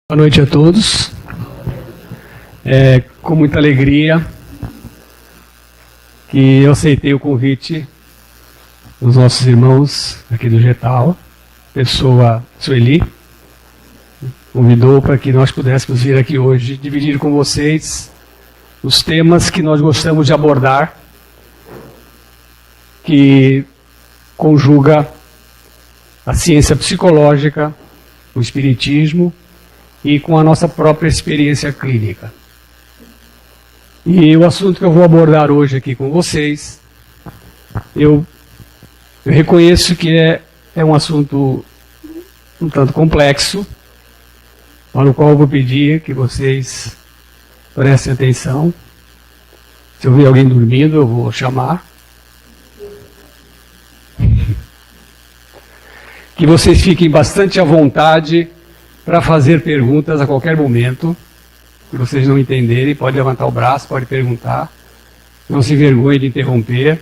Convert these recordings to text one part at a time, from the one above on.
Boa noite a todos. Com muita alegria que eu aceitei o convite dos nossos irmãos aqui do Getal, pessoa Sueli, convidou para que nós pudéssemos vir aqui hoje dividir com vocês os temas que nós gostamos de abordar, que conjuga a ciência psicológica, o espiritismo e com a nossa própria experiência clínica. E o assunto que eu vou abordar hoje aqui com vocês, eu reconheço que é um assunto um tanto complexo, para o qual eu vou pedir que vocês prestem atenção. Se eu ver alguém dormindo, eu vou chamar. Que vocês fiquem bastante à vontade para fazer perguntas a qualquer momento. Se vocês não entenderem, pode levantar o braço, pode perguntar. Não se envergonhem de interromper.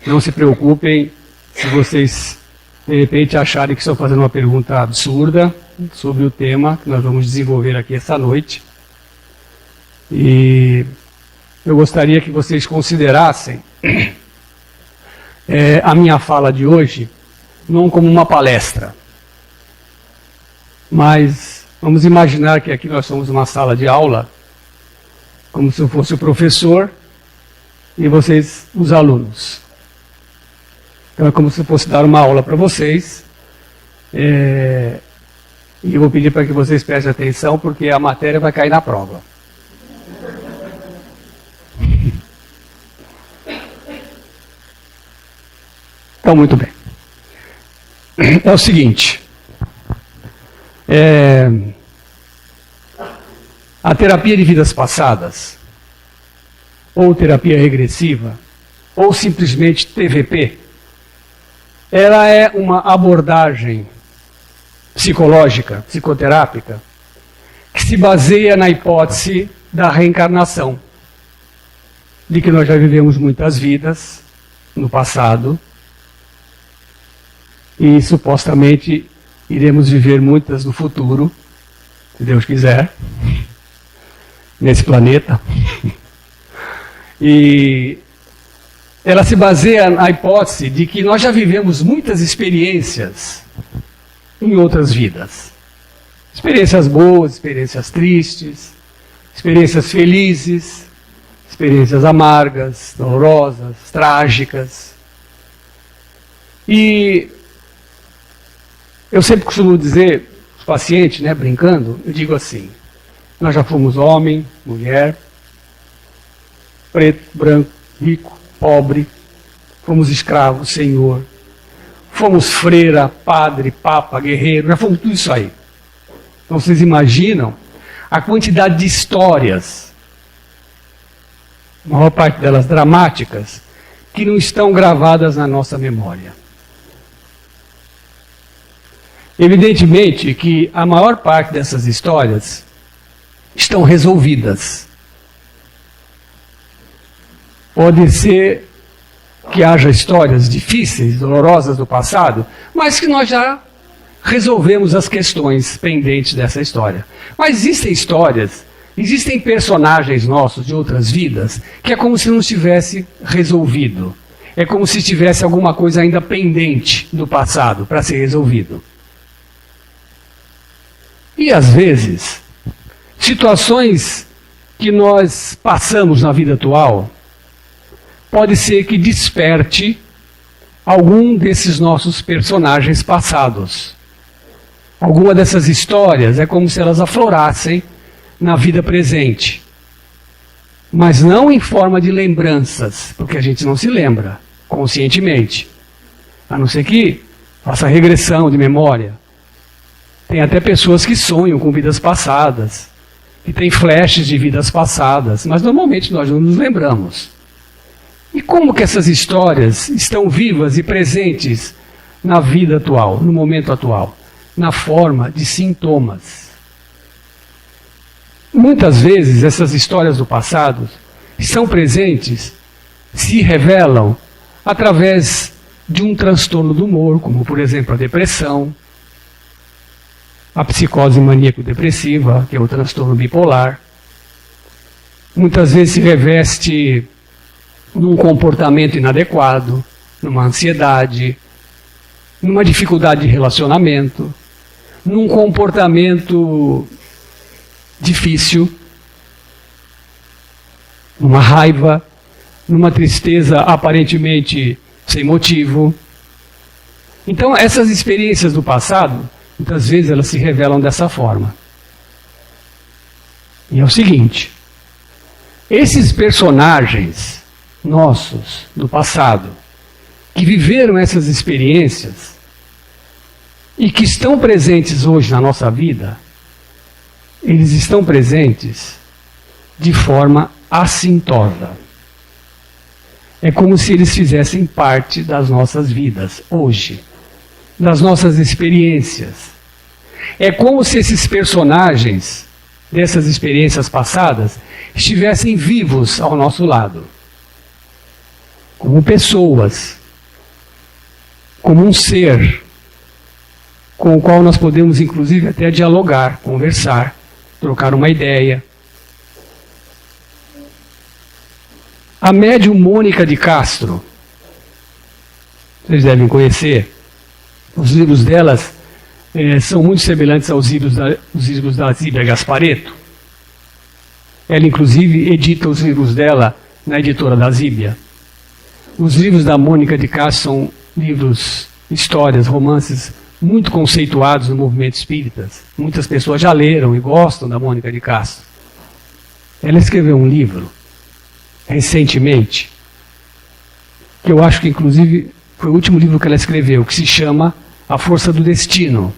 Não se preocupem se vocês, de repente, acharem que estou fazendo uma pergunta absurda sobre o tema que nós vamos desenvolver aqui essa noite. E eu gostaria que vocês considerassem a minha fala de hoje não como uma palestra, mas vamos imaginar que aqui nós somos uma sala de aula, como se eu fosse o professor e vocês os alunos. Então é como se eu fosse dar uma aula para vocês, e eu vou pedir para que vocês prestem atenção, porque a matéria vai cair na prova. Então, muito bem. É o seguinte, a terapia de vidas passadas, ou terapia regressiva, ou simplesmente TVP, ela é uma abordagem psicológica, psicoterápica, que se baseia na hipótese da reencarnação, de que nós já vivemos muitas vidas no passado, e supostamente iremos viver muitas no futuro, se Deus quiser, nesse planeta. E ela se baseia na hipótese de que nós já vivemos muitas experiências em outras vidas. Experiências boas, experiências tristes, experiências felizes, experiências amargas, dolorosas, trágicas. E eu sempre costumo dizer, os pacientes, brincando, eu digo assim, nós já fomos homem, mulher, preto, branco, rico, pobre, fomos escravos, senhor, fomos freira, padre, papa, guerreiro, já fomos tudo isso aí. Então vocês imaginam a quantidade de histórias, a maior parte delas dramáticas, que não estão gravadas na nossa memória. Evidentemente que a maior parte dessas histórias estão resolvidas. Pode ser que haja histórias difíceis, dolorosas do passado, mas que nós já resolvemos as questões pendentes dessa história. Mas existem histórias, existem personagens nossos de outras vidas, que é como se não tivesse resolvido. É como se tivesse alguma coisa ainda pendente do passado para ser resolvido. E às vezes, situações que nós passamos na vida atual, pode ser que desperte algum desses nossos personagens passados. Alguma dessas histórias é como se elas aflorassem na vida presente. Mas não em forma de lembranças, porque a gente não se lembra conscientemente. A não ser que faça regressão de memória. Tem até pessoas que sonham com vidas passadas, que têm flashes de vidas passadas, mas normalmente nós não nos lembramos. E como que essas histórias estão vivas e presentes na vida atual, no momento atual? Na forma de sintomas. Muitas vezes essas histórias do passado estão presentes, se revelam através de um transtorno do humor, como por exemplo a depressão, a psicose maníaco-depressiva, que é o transtorno bipolar. Muitas vezes se reveste num comportamento inadequado, numa ansiedade, numa dificuldade de relacionamento, num comportamento difícil, numa raiva, numa tristeza aparentemente sem motivo. Então, essas experiências do passado, muitas vezes elas se revelam dessa forma. E é o seguinte: esses personagens nossos do passado, que viveram essas experiências e que estão presentes hoje na nossa vida, eles estão presentes de forma assintosa. É como se eles fizessem parte das nossas vidas hoje, das nossas experiências. É como se esses personagens dessas experiências passadas estivessem vivos ao nosso lado, como pessoas, como um ser com o qual nós podemos inclusive até dialogar, conversar, trocar uma ideia. A médium Mônica de Castro, vocês devem conhecer, os livros delas são muito semelhantes aos livros da Zíbia Gasparetto. Ela, inclusive, edita os livros dela na editora da Zíbia. Os livros da Mônica de Castro são livros, histórias, romances muito conceituados no movimento espírita. Muitas pessoas já leram e gostam da Mônica de Castro. Ela escreveu um livro recentemente, que eu acho que inclusive foi o último livro que ela escreveu, que se chama A Força do Destino.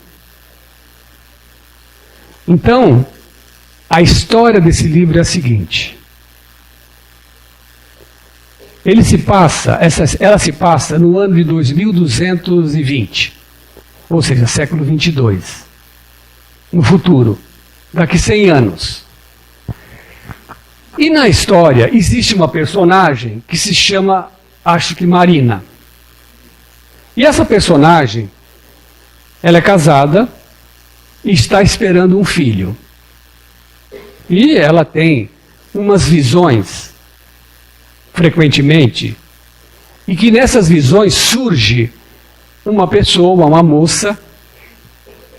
Então, a história desse livro é a seguinte: ela se passa no ano de 2220, ou seja, século 22, no futuro, daqui 100 anos. E na história existe uma personagem que se chama, acho que Marina. E essa personagem, ela é casada e está esperando um filho. E ela tem umas visões, frequentemente, e que nessas visões surge uma pessoa, uma moça,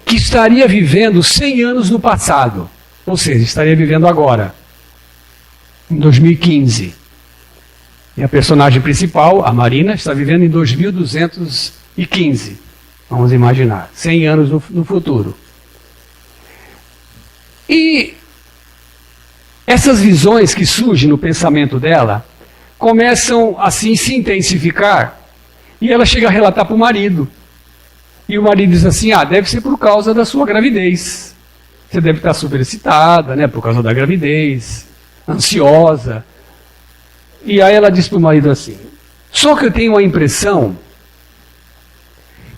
que estaria vivendo 100 anos no passado, ou seja, estaria vivendo agora, em 2015. E a personagem principal, a Marina, está vivendo em 2215. Vamos imaginar, 100 anos no futuro. E essas visões que surgem no pensamento dela começam assim se intensificar, e ela chega a relatar para o marido. E o marido diz assim: deve ser por causa da sua gravidez. Você deve estar super excitada, né, por causa da gravidez, ansiosa. E aí ela diz para o marido assim: só que eu tenho a impressão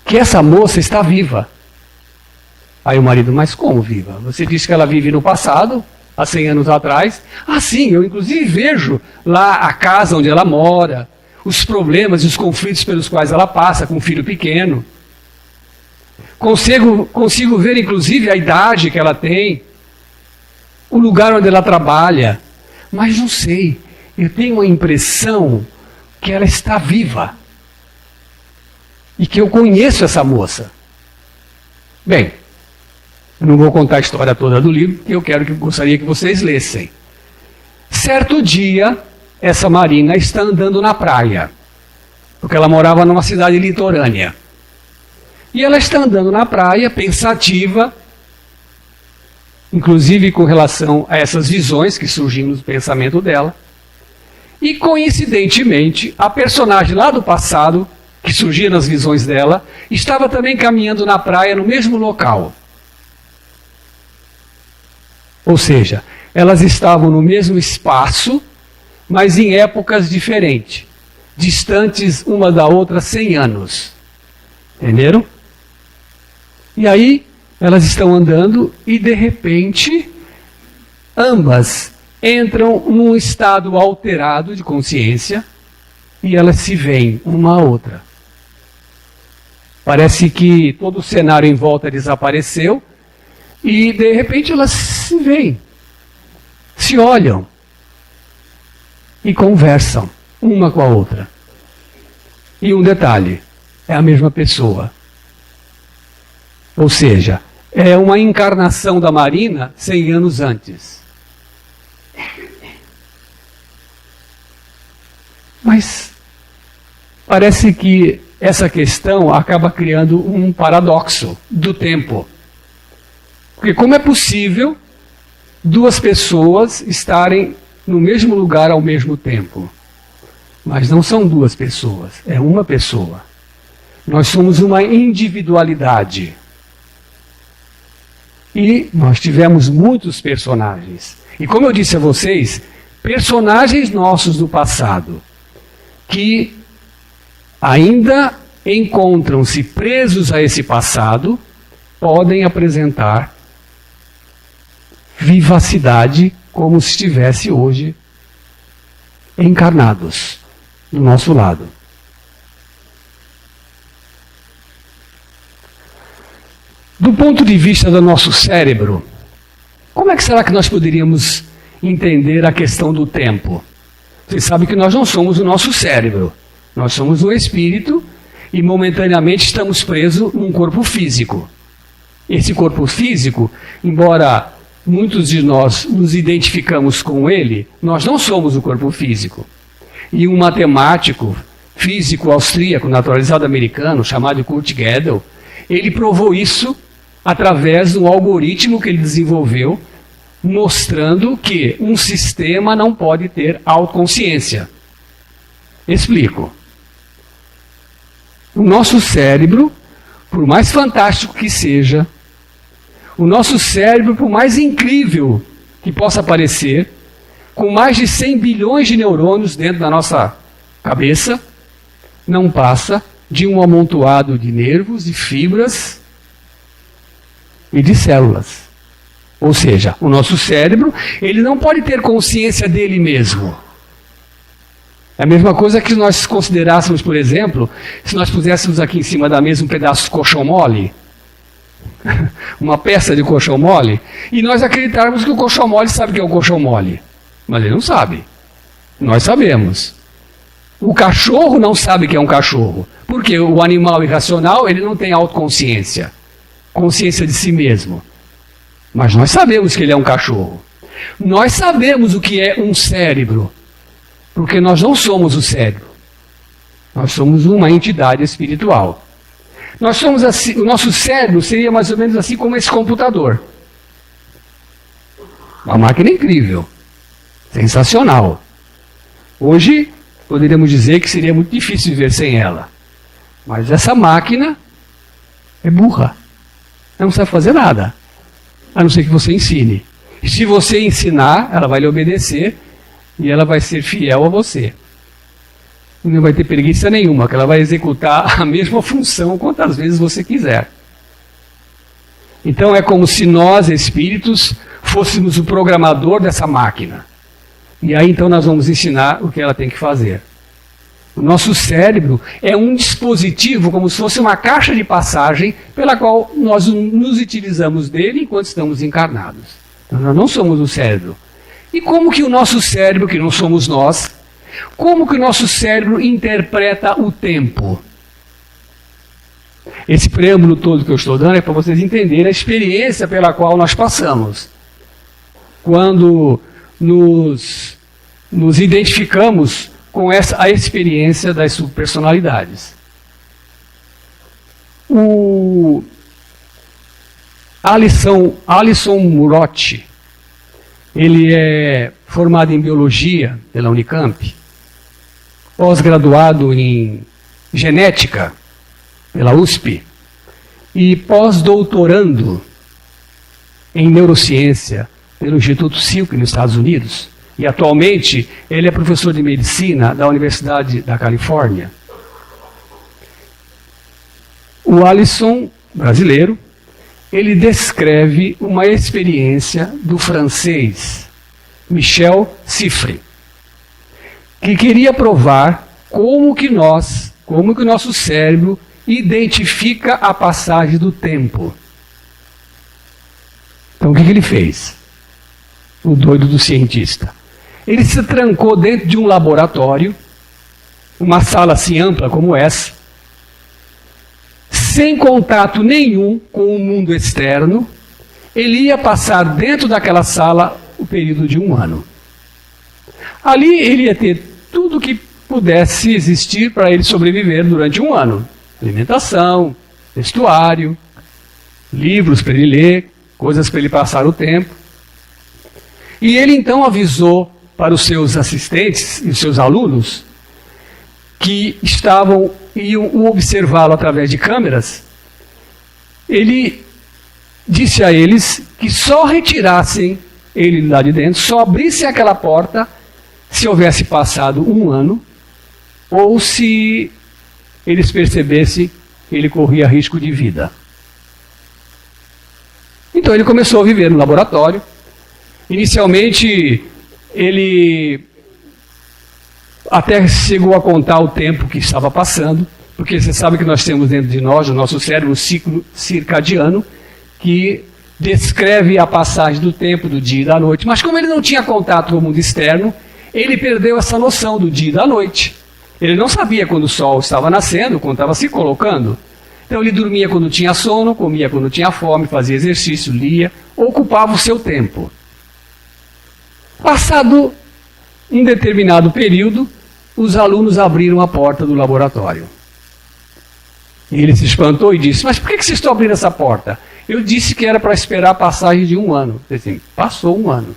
que essa moça está viva. Aí o marido: mas como viva? Você disse que ela vive no passado, há 100 anos atrás. Sim, eu inclusive vejo lá a casa onde ela mora, os problemas e os conflitos pelos quais ela passa com um filho pequeno. Consigo ver inclusive a idade que ela tem, o lugar onde ela trabalha. Mas não sei, eu tenho a impressão que ela está viva. E que eu conheço essa moça. Bem, eu não vou contar a história toda do livro, porque eu gostaria que vocês lessem. Certo dia, essa Marina está andando na praia, porque ela morava numa cidade litorânea. E ela está andando na praia, pensativa, inclusive com relação a essas visões que surgiam no pensamento dela. E, coincidentemente, a personagem lá do passado, que surgia nas visões dela, estava também caminhando na praia no mesmo local. Ou seja, elas estavam no mesmo espaço, mas em épocas diferentes, distantes uma da outra 100 anos. Entenderam? E aí, elas estão andando e, de repente, ambas entram num estado alterado de consciência e elas se veem uma a outra. Parece que todo o cenário em volta desapareceu E de repente elas se veem, se olham e conversam uma com a outra. E um detalhe, é a mesma pessoa. Ou seja, é uma encarnação da Marina 100 anos antes. Mas parece que essa questão acaba criando um paradoxo do tempo. Porque como é possível duas pessoas estarem no mesmo lugar ao mesmo tempo? Mas não são duas pessoas, é uma pessoa. Nós somos uma individualidade. E nós tivemos muitos personagens. E como eu disse a vocês, personagens nossos do passado, que ainda encontram-se presos a esse passado, podem apresentar vivacidade como se estivesse hoje encarnados do nosso lado. Do ponto de vista do nosso cérebro, como é que será que nós poderíamos entender a questão do tempo? Vocês sabem que nós não somos o nosso cérebro. Nós somos um espírito e momentaneamente estamos presos num corpo físico. Esse corpo físico, embora muitos de nós nos identificamos com ele, nós não somos o corpo físico. E um matemático físico austríaco, naturalizado americano, chamado Kurt Gödel, ele provou isso através de um algoritmo que ele desenvolveu, mostrando que um sistema não pode ter autoconsciência. Explico. O nosso cérebro, por mais fantástico que seja, o nosso cérebro, por mais incrível que possa parecer, com mais de 100 bilhões de neurônios dentro da nossa cabeça, não passa de um amontoado de nervos, de fibras e de células. Ou seja, o nosso cérebro, ele não pode ter consciência dele mesmo. É a mesma coisa que nós considerássemos, por exemplo, se nós puséssemos aqui em cima da mesa um pedaço de colchão mole, uma peça de colchão mole, e nós acreditarmos que o colchão mole sabe o que é o colchão mole. Mas ele não sabe. Nós sabemos. O cachorro não sabe que é um cachorro. Porque o animal irracional, ele não tem autoconsciência. Consciência de si mesmo. Mas nós sabemos que ele é um cachorro. Nós sabemos o que é um cérebro. Porque nós não somos o cérebro. Nós somos uma entidade espiritual. Nós somos assim, o nosso cérebro seria mais ou menos assim como esse computador. Uma máquina incrível. Sensacional. Hoje, poderíamos dizer que seria muito difícil viver sem ela. Mas essa máquina é burra. Ela não sabe fazer nada. A não ser que você ensine. E se você ensinar, ela vai lhe obedecer e ela vai ser fiel a você. E não vai ter preguiça nenhuma, que ela vai executar a mesma função quantas vezes você quiser. Então é como se nós, espíritos, fôssemos o programador dessa máquina. E aí então nós vamos ensinar o que ela tem que fazer. O nosso cérebro é um dispositivo, como se fosse uma caixa de passagem, pela qual nós nos utilizamos dele enquanto estamos encarnados. Então, nós não somos o cérebro. E como que o nosso cérebro, que não somos nós, como que o nosso cérebro interpreta o tempo? Esse preâmbulo todo que eu estou dando é para vocês entenderem a experiência pela qual nós passamos. Quando nos identificamos com a experiência das subpersonalidades. O Alisson Murotti, ele é formado em Biologia pela Unicamp, pós-graduado em Genética pela USP e pós-doutorando em Neurociência pelo Instituto Silk nos Estados Unidos. E atualmente ele é professor de Medicina da Universidade da Califórnia. O Alisson, brasileiro, ele descreve uma experiência do francês Michel Siffre, que queria provar como que o nosso cérebro identifica a passagem do tempo. Então o que ele fez? O doido do cientista. Ele se trancou dentro de um laboratório, uma sala assim ampla como essa, sem contato nenhum com o mundo externo. Ele ia passar dentro daquela sala o período de 1 ano. Ali ele ia ter tudo que pudesse existir para ele sobreviver durante 1 ano. Alimentação, vestuário, livros para ele ler, coisas para ele passar o tempo. E ele então avisou para os seus assistentes e os seus alunos que iam observá-lo através de câmeras. Ele disse a eles que só retirassem ele lá de dentro, só abrissem aquela porta se houvesse passado 1 ano, ou se eles percebessem que ele corria risco de vida. Então ele começou a viver no laboratório. Inicialmente, ele até chegou a contar o tempo que estava passando, porque você sabe que nós temos dentro de nós, no nosso cérebro, o ciclo circadiano, que descreve a passagem do tempo, do dia e da noite. Mas como ele não tinha contato com o mundo externo, ele perdeu essa noção do dia e da noite. Ele não sabia quando o sol estava nascendo, quando estava se colocando. Então ele dormia quando tinha sono, comia quando tinha fome, fazia exercício, lia, ocupava o seu tempo. Passado um determinado período, os alunos abriram a porta do laboratório. E ele se espantou e disse: mas por que vocês estão abrindo essa porta? Eu disse que era para esperar a passagem de 1 ano. Assim, passou 1 ano.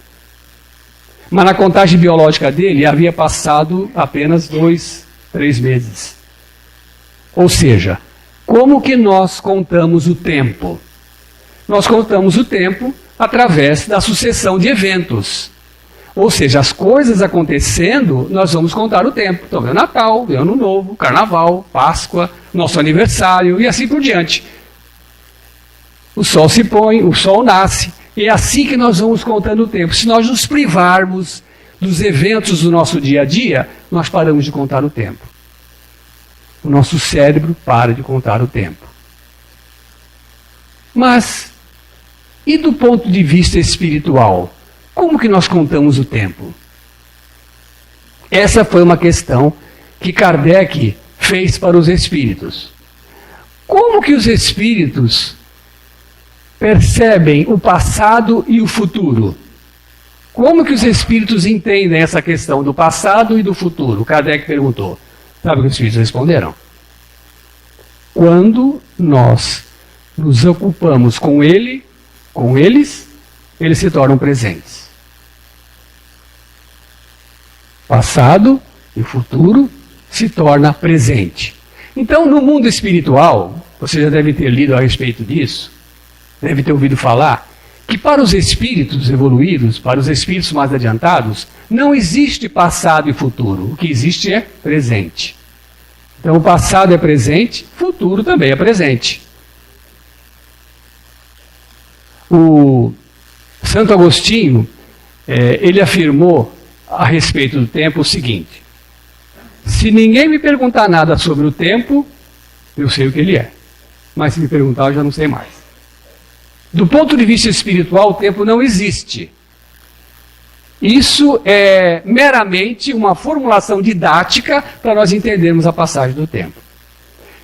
Mas na contagem biológica dele havia passado apenas 2, 3 meses. Ou seja, como que nós contamos o tempo? Nós contamos o tempo através da sucessão de eventos. Ou seja, as coisas acontecendo, nós vamos contar o tempo. Então vem o Natal, vem o Ano Novo, Carnaval, Páscoa, nosso aniversário e assim por diante. O sol se põe, o sol nasce. E é assim que nós vamos contando o tempo. Se nós nos privarmos dos eventos do nosso dia a dia, nós paramos de contar o tempo. O nosso cérebro para de contar o tempo. Mas, e do ponto de vista espiritual? Como que nós contamos o tempo? Essa foi uma questão que Kardec fez para os espíritos. Como que os espíritos percebem o passado e o futuro? Como que os espíritos entendem essa questão do passado e do futuro? Kardec perguntou. Sabe o que os espíritos responderam? Quando nós nos ocupamos com eles se tornam presentes. Passado e futuro se torna presente. Então, no mundo espiritual, você já deve ter lido a respeito disso, deve ter ouvido falar, que para os espíritos evoluídos, para os espíritos mais adiantados, não existe passado e futuro. O que existe é presente. Então, o passado é presente, futuro também é presente. O Santo Agostinho, ele afirmou a respeito do tempo o seguinte: se ninguém me perguntar nada sobre o tempo, eu sei o que ele é. Mas se me perguntar, eu já não sei mais. Do ponto de vista espiritual, o tempo não existe. Isso é meramente uma formulação didática para nós entendermos a passagem do tempo.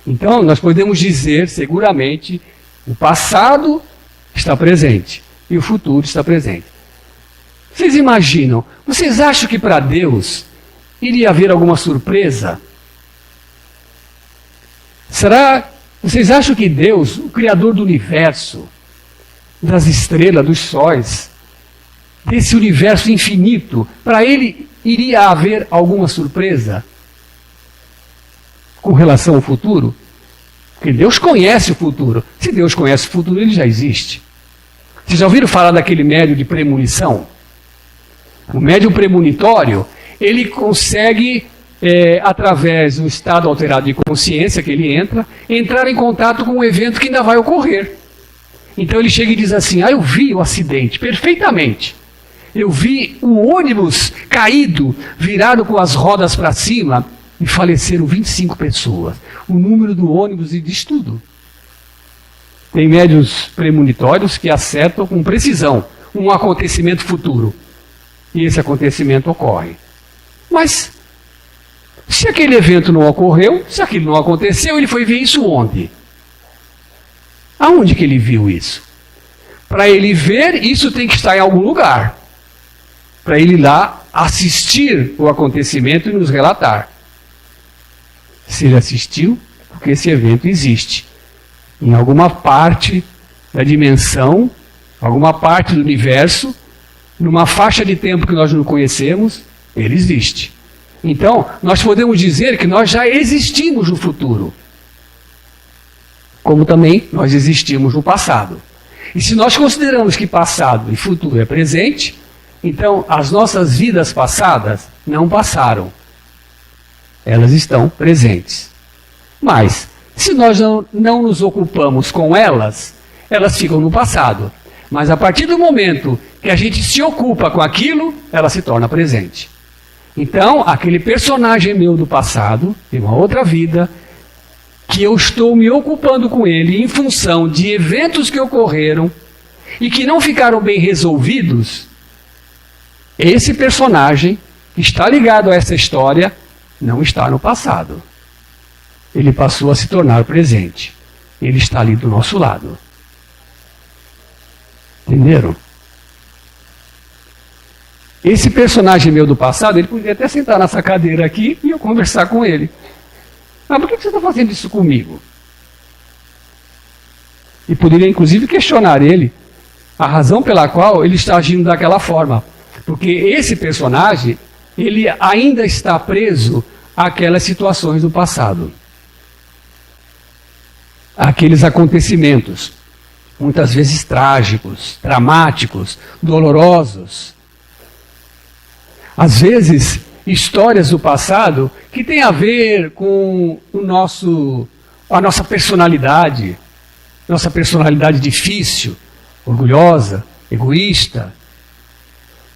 Então, nós podemos dizer, seguramente, o passado está presente e o futuro está presente. Vocês imaginam, vocês acham que para Deus iria haver alguma surpresa? Vocês acham que Deus, o Criador do universo, das estrelas, dos sóis, desse universo infinito, para ele iria haver alguma surpresa com relação ao futuro? Porque Deus conhece o futuro. Se Deus conhece o futuro, ele já existe. Vocês já ouviram falar daquele médium de premonição? O médium premonitório, ele consegue, através do estado alterado de consciência que ele entra, entrar em contato com um evento que ainda vai ocorrer. Então ele chega e diz assim: eu vi o acidente perfeitamente. Eu vi o ônibus caído, virado com as rodas para cima, e faleceram 25 pessoas. O número do ônibus e diz tudo. Tem médiuns premonitórios que acertam com precisão um acontecimento futuro. E esse acontecimento ocorre. Mas, se aquele evento não ocorreu, se aquilo não aconteceu, ele foi ver isso onde? Aonde que ele viu isso? Para ele ver, isso tem que estar em algum lugar. Para ele ir lá assistir o acontecimento e nos relatar. Se ele assistiu, porque esse evento existe. Em alguma parte da dimensão, alguma parte do universo, numa faixa de tempo que nós não conhecemos, ele existe. Então, nós podemos dizer que nós já existimos no futuro. Como também nós existimos no passado. E se nós consideramos que passado e futuro é presente, então as nossas vidas passadas não passaram. Elas estão presentes. Mas, se nós não nos ocupamos com elas, elas ficam no passado. Mas a partir do momento que a gente se ocupa com aquilo, ela se torna presente. Então, aquele personagem meu do passado, de uma outra vida, que eu estou me ocupando com ele em função de eventos que ocorreram e que não ficaram bem resolvidos, esse personagem que está ligado a essa história não está no passado. Ele passou a se tornar presente. Ele está ali do nosso lado. Entenderam? Esse personagem meu do passado, ele poderia até sentar nessa cadeira aqui e eu conversar com ele. Mas por que você está fazendo isso comigo? E poderia inclusive questionar ele a razão pela qual ele está agindo daquela forma. Porque esse personagem, ele ainda está preso àquelas situações do passado. Àqueles acontecimentos, muitas vezes trágicos, dramáticos, dolorosos. Às vezes, histórias do passado que têm a ver com a nossa personalidade difícil, orgulhosa, egoísta,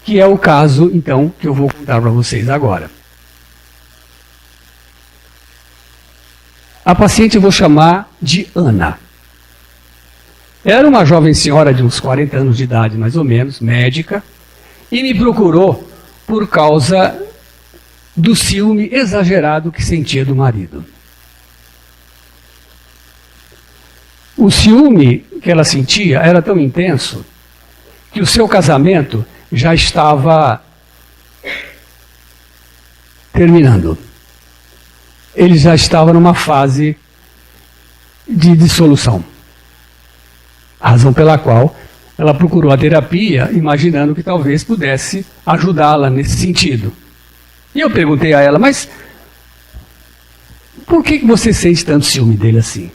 que é o caso, então, que eu vou contar para vocês agora. A paciente eu vou chamar de Ana. Era uma jovem senhora de uns 40 anos de idade, mais ou menos, médica, e me procurou por causa do ciúme exagerado que sentia do marido. O ciúme que ela sentia era tão intenso que o seu casamento já estava terminando. Ele já estava numa fase de dissolução. A razão pela qual ela procurou a terapia, imaginando que talvez pudesse ajudá-la nesse sentido. E eu perguntei a ela, mas por que você sente tanto ciúme dele assim?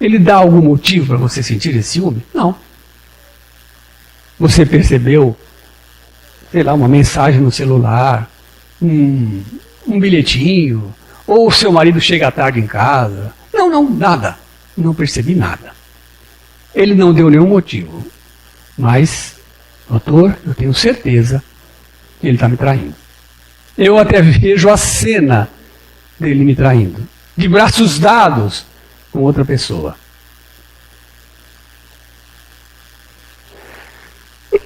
Ele dá algum motivo para você sentir esse ciúme? Não. Você percebeu, sei lá, uma mensagem no celular, um bilhetinho, ou o seu marido chega tarde em casa? Não, nada. Não percebi nada. Ele não deu nenhum motivo. Mas, doutor, eu tenho certeza que ele está me traindo. Eu até vejo a cena dele me traindo, de braços dados com outra pessoa.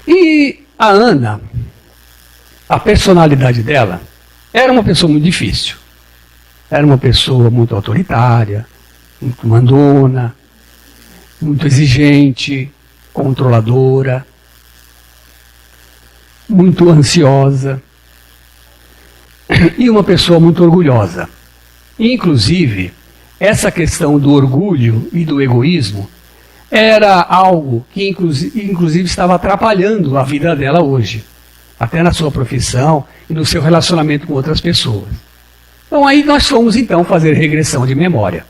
E a Ana, a personalidade dela, era uma pessoa muito difícil. Era uma pessoa muito autoritária, muito mandona, muito exigente, controladora, muito ansiosa e uma pessoa muito orgulhosa. Inclusive, essa questão do orgulho e do egoísmo era algo que inclusive estava atrapalhando a vida dela hoje, até na sua profissão e no seu relacionamento com outras pessoas. Então aí nós fomos então fazer regressão de memória.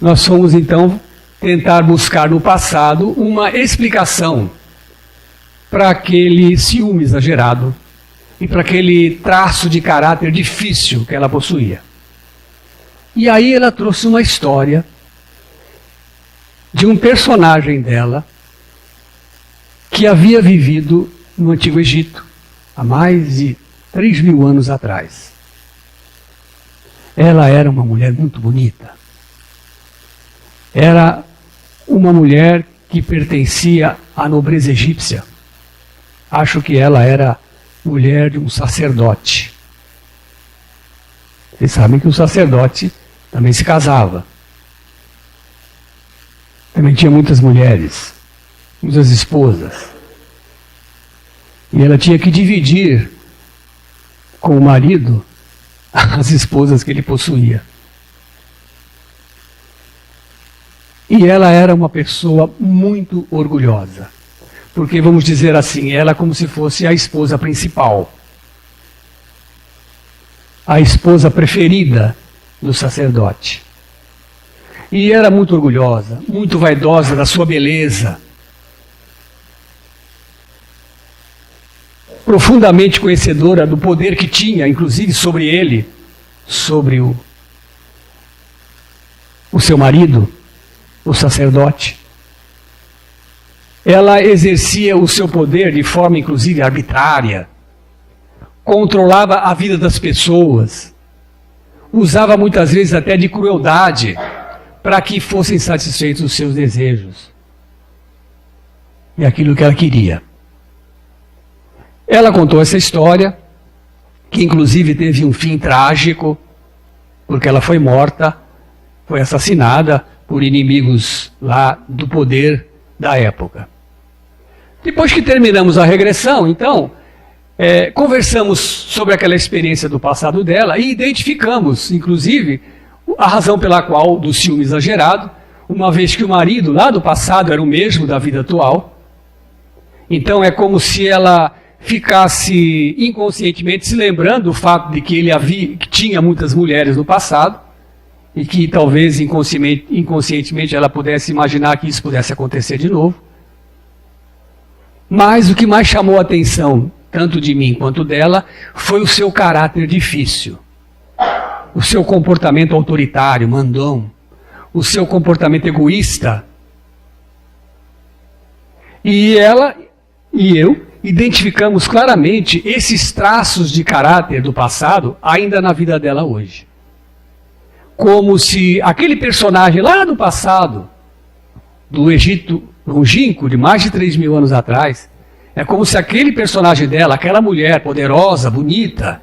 Nós fomos então tentar buscar no passado uma explicação para aquele ciúme exagerado e para aquele traço de caráter difícil que ela possuía. E aí ela trouxe uma história de um personagem dela que havia vivido no Antigo Egito há mais de 3.000 anos atrás. Ela era uma mulher muito bonita. Era uma mulher que pertencia à nobreza egípcia. Acho que ela era mulher de um sacerdote. Vocês sabem que o sacerdote também se casava. Também tinha muitas mulheres, muitas esposas. E ela tinha que dividir com o marido as esposas que ele possuía. E ela era uma pessoa muito orgulhosa. Porque, vamos dizer assim, ela é como se fosse a esposa principal. A esposa preferida do sacerdote. E era muito orgulhosa, muito vaidosa da sua beleza. Profundamente conhecedora do poder que tinha, inclusive sobre ele, sobre o seu marido, o sacerdote. Ela exercia o seu poder de forma, inclusive, arbitrária. Controlava a vida das pessoas. Usava muitas vezes até de crueldade para que fossem satisfeitos os seus desejos. E aquilo que ela queria. Ela contou essa história, que inclusive teve um fim trágico, porque ela foi morta, foi assassinada por inimigos lá do poder da época. Depois que terminamos a regressão, então, conversamos sobre aquela experiência do passado dela e identificamos, inclusive, a razão pela qual do ciúme exagerado, uma vez que o marido lá do passado era o mesmo da vida atual. Então é como se ela ficasse inconscientemente se lembrando do fato de que que tinha muitas mulheres no passado e que talvez inconscientemente ela pudesse imaginar que isso pudesse acontecer de novo. Mas o que mais chamou a atenção, tanto de mim quanto dela, foi o seu caráter difícil, o seu comportamento autoritário, mandão, o seu comportamento egoísta. E ela e eu identificamos claramente esses traços de caráter do passado ainda na vida dela hoje. Como se aquele personagem lá do passado, do Egito longínquo, de mais de 3.000 anos atrás, é como se aquele personagem dela, aquela mulher poderosa, bonita,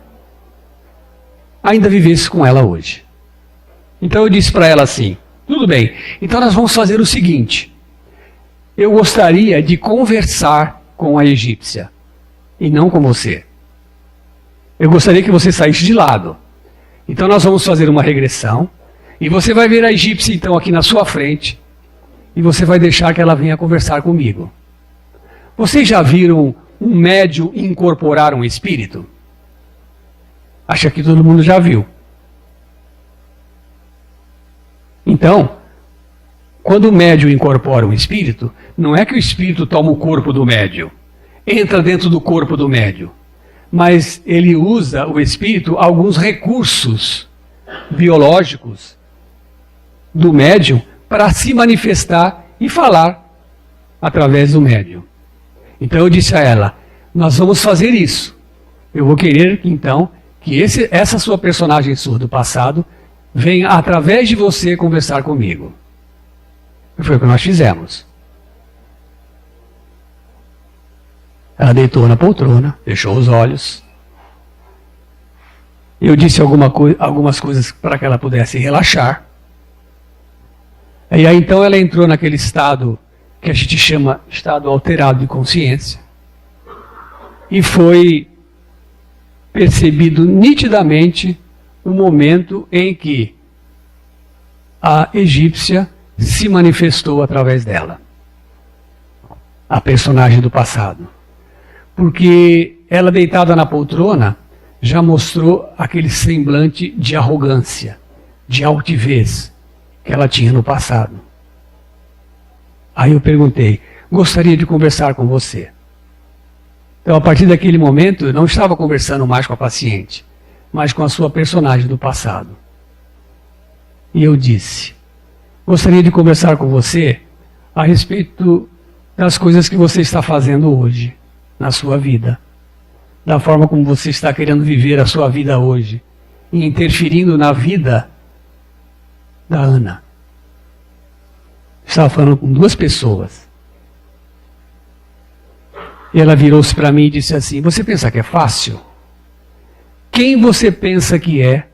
ainda vivesse com ela hoje. Então eu disse para ela assim, tudo bem, então nós vamos fazer o seguinte, eu gostaria de conversar com a egípcia, e não com você. Eu gostaria que você saísse de lado. Então nós vamos fazer uma regressão, e você vai ver a egípcia então aqui na sua frente, e você vai deixar que ela venha conversar comigo. Vocês já viram um médium incorporar um espírito? Acho que todo mundo já viu. Então, quando o médium incorpora um espírito, não é que o espírito toma o corpo do médium, entra dentro do corpo do médium, mas ele usa, o espírito, alguns recursos biológicos do médium para se manifestar e falar através do médium. Então eu disse a ela, nós vamos fazer isso. Eu vou querer, então, que essa sua personagem sua do passado venha, através de você, conversar comigo. E foi o que nós fizemos. Ela deitou na poltrona, fechou os olhos. Eu disse algumas coisas para que ela pudesse relaxar. E aí então ela entrou naquele estado que a gente chama estado alterado de consciência. E foi percebido nitidamente o momento em que a egípcia se manifestou através dela. A personagem do passado. Porque ela deitada na poltrona já mostrou aquele semblante de arrogância, de altivez que ela tinha no passado. Aí eu perguntei, gostaria de conversar com você. Então, a partir daquele momento, eu não estava conversando mais com a paciente, mas com a sua personagem do passado. E eu disse, gostaria de conversar com você a respeito das coisas que você está fazendo hoje na sua vida, da forma como você está querendo viver a sua vida hoje e interferindo na vida da Ana. Estava falando com duas pessoas. E ela virou-se para mim e disse assim: você pensa que é fácil? Quem você pensa que é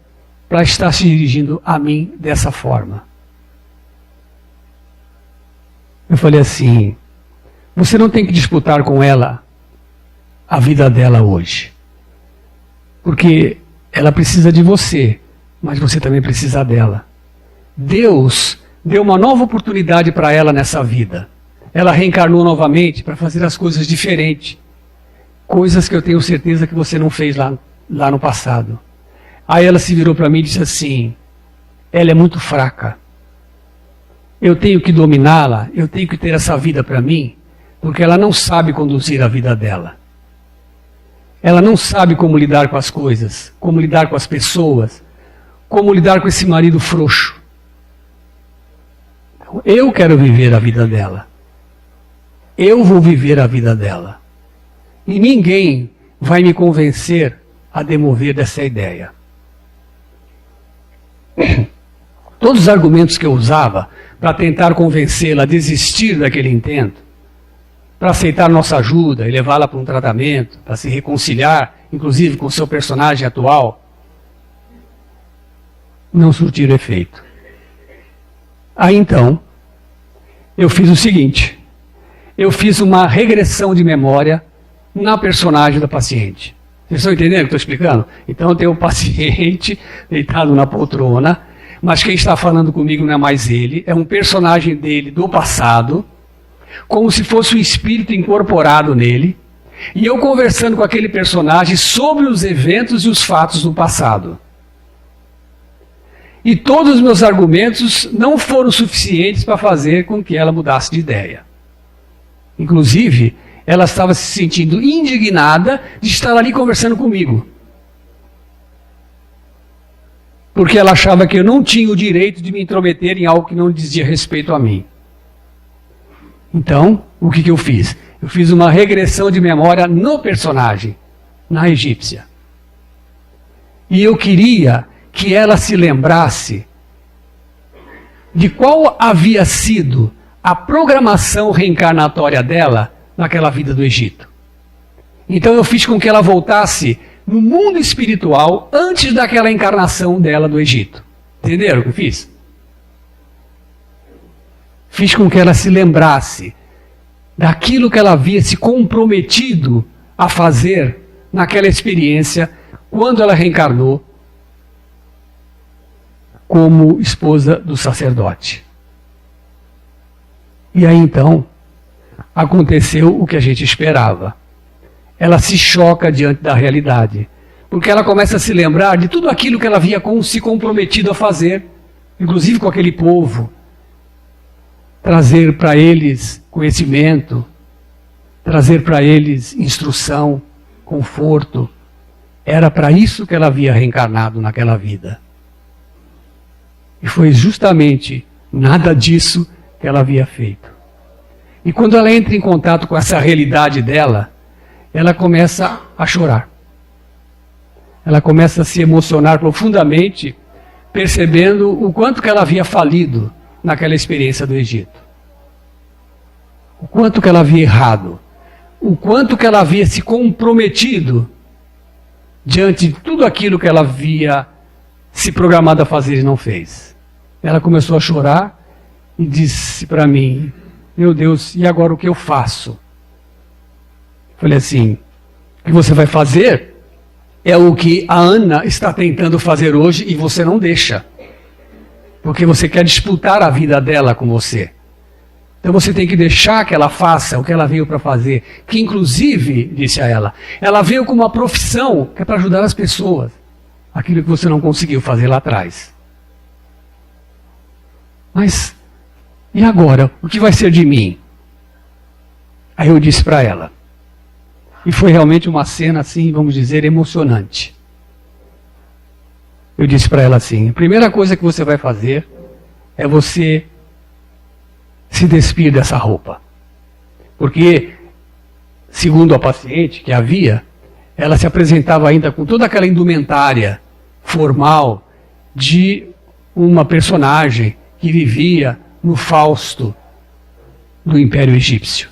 para estar se dirigindo a mim dessa forma? Eu falei assim: você não tem que disputar com ela a vida dela hoje. Porque ela precisa de você, mas você também precisa dela. Deus deu uma nova oportunidade para ela nessa vida. Ela reencarnou novamente para fazer as coisas diferentes. Coisas que eu tenho certeza que você não fez lá no passado. Aí ela se virou para mim e disse assim: ela é muito fraca. Eu tenho que dominá-la, eu tenho que ter essa vida para mim, porque ela não sabe conduzir a vida dela. Ela não sabe como lidar com as coisas, como lidar com as pessoas, como lidar com esse marido frouxo. Eu quero viver a vida dela. Eu vou viver a vida dela. E ninguém vai me convencer a demover dessa ideia. Todos os argumentos que eu usava para tentar convencê-la a desistir daquele intento, para aceitar nossa ajuda e levá-la para um tratamento, para se reconciliar, inclusive com o seu personagem atual, não surtiram efeito. Aí então, eu fiz o seguinte: eu fiz uma regressão de memória na personagem da paciente. Vocês estão entendendo o que eu estou explicando? Então eu tenho o paciente deitado na poltrona, mas quem está falando comigo não é mais ele, é um personagem dele do passado, como se fosse um espírito incorporado nele, e eu conversando com aquele personagem sobre os eventos e os fatos do passado. E todos os meus argumentos não foram suficientes para fazer com que ela mudasse de ideia. Inclusive, ela estava se sentindo indignada de estar ali conversando comigo. Porque ela achava que eu não tinha o direito de me intrometer em algo que não dizia respeito a mim. Então, o que eu fiz? Eu fiz uma regressão de memória no personagem, na egípcia. E eu queria que ela se lembrasse de qual havia sido a programação reencarnatória dela naquela vida do Egito. Então eu fiz com que ela voltasse no mundo espiritual antes daquela encarnação dela do Egito. Entenderam o que eu fiz? Fiz com que ela se lembrasse daquilo que ela havia se comprometido a fazer naquela experiência quando ela reencarnou como esposa do sacerdote. E aí então aconteceu o que a gente esperava. Ela se choca diante da realidade, porque ela começa a se lembrar de tudo aquilo que ela havia se comprometido a fazer, inclusive com aquele povo. Trazer para eles conhecimento, trazer para eles instrução, conforto. Era para isso que ela havia reencarnado naquela vida. E foi justamente nada disso que ela havia feito. E quando ela entra em contato com essa realidade dela, ela começa a chorar. Ela começa a se emocionar profundamente, percebendo o quanto que ela havia falido naquela experiência do Egito. O quanto que ela havia errado. O quanto que ela havia se comprometido diante de tudo aquilo que ela havia se programado a fazer e não fez. Ela começou a chorar e disse para mim: meu Deus, e agora o que eu faço? Falei assim: o que você vai fazer é o que a Ana está tentando fazer hoje e você não deixa. Porque você quer disputar a vida dela com você. Então você tem que deixar que ela faça o que ela veio para fazer. Que inclusive, disse a ela veio com uma profissão que é para ajudar as pessoas. Aquilo que você não conseguiu fazer lá atrás. Mas, e agora? O que vai ser de mim? Aí eu disse para ela. E foi realmente uma cena assim, vamos dizer, emocionante. Eu disse para ela assim: a primeira coisa que você vai fazer é você se despir dessa roupa. Porque, segundo a paciente que havia, ela se apresentava ainda com toda aquela indumentária formal de uma personagem que vivia no Fausto do Império Egípcio.